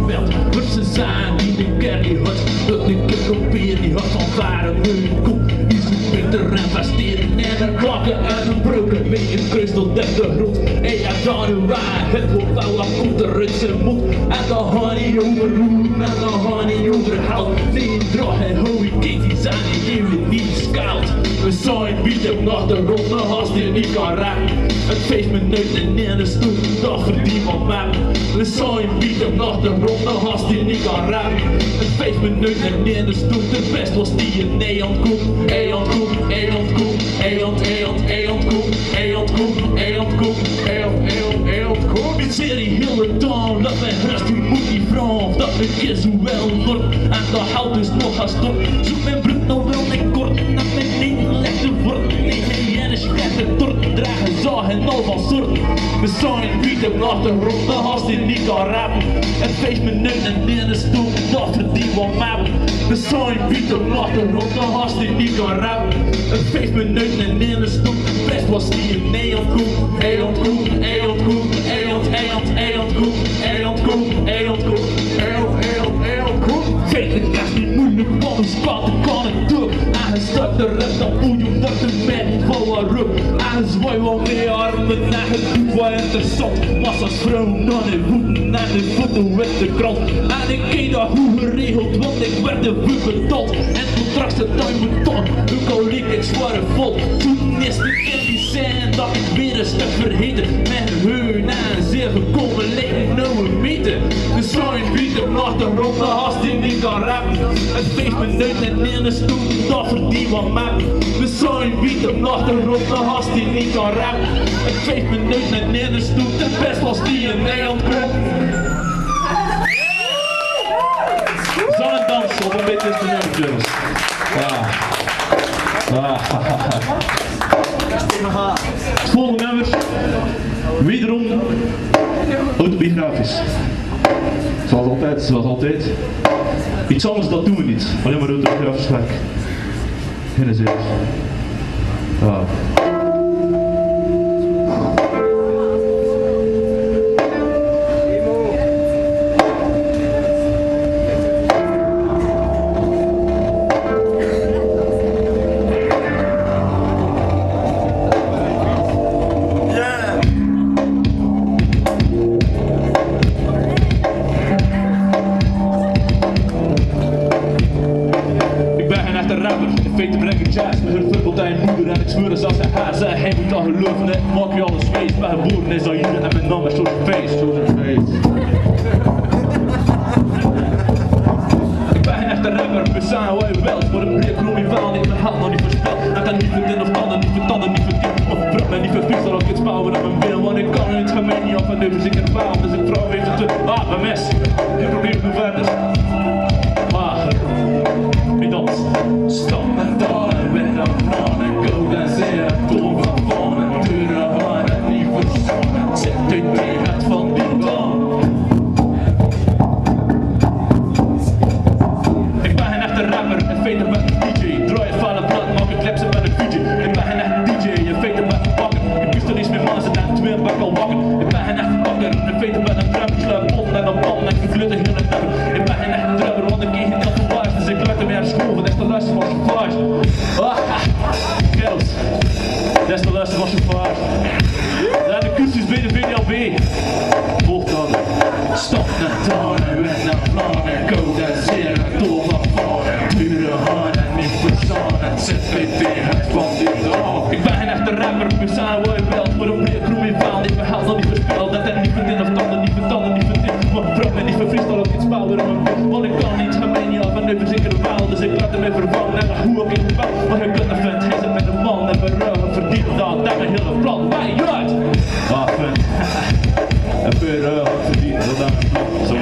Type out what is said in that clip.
geweld. Wat ze zijn die de kerk die hart, dat ik het probeer die hart van varen nu komt. Die zoekt met de rem vasteren en een klakken en een broken mee in kruis tot de grond. En ja, dan waar het wordt wel wat komt er uit zijn mond. En dan gaan die over roem en dan gaan die over hout. Nee, draag en hooi, kijk die zijn die even niet schuilt. We zijn bieden naar de ronde haast die niet kan raken. Het feest me nooit en in de stoel, dat verdient wat mij. We zijn bieden naar de ronde haast die niet kan raken. Het feest me nooit en in de stoel, de best was die in Nederland komt. Eland komt, Eland komt, Eland, Eland, Eland komt, Eland komt, Eland komt, Eland komt. Die serie heel de dag, dat mijn rust die moet niet vragen. Dat mijn keer zo wel wordt en dat houdt dus nog gaan stop. Zoek mijn broek nog wel mijn kort, dat mijn niet lekker wordt. Nee, geen is slechte tort, dragen zagen en al van soort. We zijn bieden naar de ronde haast die niet kan rapen. Het feest me nooit en in de stoel, dat verdient wat mij. We zijn bieden naar de ronde haast die niet kan rapen. Het feest me nooit en in de stoel, best was die in Nederland komt. Eland komt, Eland komt, Eland, Eland, Eland komt, Eland komt, Eland komt, Eland, Eland, Eland komt. Weet het is niet moeilijk, want een spaten kan het doen. Aangestart de rest, dan voel je dat de man van wat rug. Aangezwaai wel meer armen naar het bloed, wat interessant. Massa's vrouwen aan de voeten, naar de voeten met de krant. En ik keek dat hoe geregeld, want ik werd de buurt betaald. En toen straks de tuin betaald, ook al liep ik zware vol. Toen is de in die scène dat ik weer een stuk vergeten. Met hun en zeer gekomen lijken nou een meter. De zijn bieden naar de ronde haast die niet kan rappen. Het feest me nooit en in de stoel, dat verdient wat mij. We zijn bieden naar de ronde haast die niet kan rappen. Het feest me nooit en in de stoel, de best was die in Nederland komt. Zang en dansen op een beetje instrumentjes. Ja. Het volgende nummer, wederom autobiografisch. Zoals altijd. Iets anders dat doen we niet, alleen maar autobiografisch werk. Geen zin. Ja. Feiten breng ik jazz met hun fubbelt aan je moeder en ik zweer als hij haar zei. Hij moet al geloven, ik maak je alles feest. Maar geboren is al hier en mijn naam is zo'n feest. Ik ben geen echte rapper, we zijn wat je wilt. Voor een breek roem je wel niet, mijn hand nog niet verspild. En dan niet verdien of tanden, niet vertanden, niet verdiend. Of brug mij niet verpiest, dan ook iets bouwen op mijn been. Want ik kan niet gaan mee niet af en nu dus ik er faal. Dus ik trouw weet het mijn mes. Ik probeer nu verder. Maar, ik dans. Stop en dan en ben dan van en go dan zeer door van van en deuren aan en niet verzonnen. Zet dit mee het van die dan. Ik ben geen echte rapper en feiten met een DJ. Draai het vallen plat, maak ik klepsen met een DJ. Ik ben geen echte DJ en feiten met een bakker. Ik wist er iets meer mazen en twee bak al wakker. Ik ben geen echte bakker en feiten met een trap. Ik sluit op en een bal en ik verglut heel het nummer. Ik ben geen echte drummer, want ik geen dat verwaard. Dus ik luid hem weer naar school, want dat is de luister van zijn flash. Girls, dat is de luister van zijn flash. Zijn de kusjes bij de VDLB. Volg dan. Stop naar tonen, met naar plan en go dan zeer en door van van. Dure hand en niet verzonnen. Zet BT het van die dag. Ik ben geen echte rapper, we zijn wat je wilt. Maar een breek roem je faal, ik ben geld nog niet verspeeld. Dat er niet verdient of tanden, niet vertanden, niet verdient. Maar brug me niet vervriest, al ook iets bouwen om een blik. Want ik kan niet, ga mij niet af en nu verzekeren de paal. Dus ik laat hem even vervangen en hoe ook in de bouw. Maar je kunt een vent, hij zit met een man en verruigen. Verdient dat, daar mijn hele plan. Wij uit! Ah, vent. En verruigen verdient dat, daar mijn plan. Zo.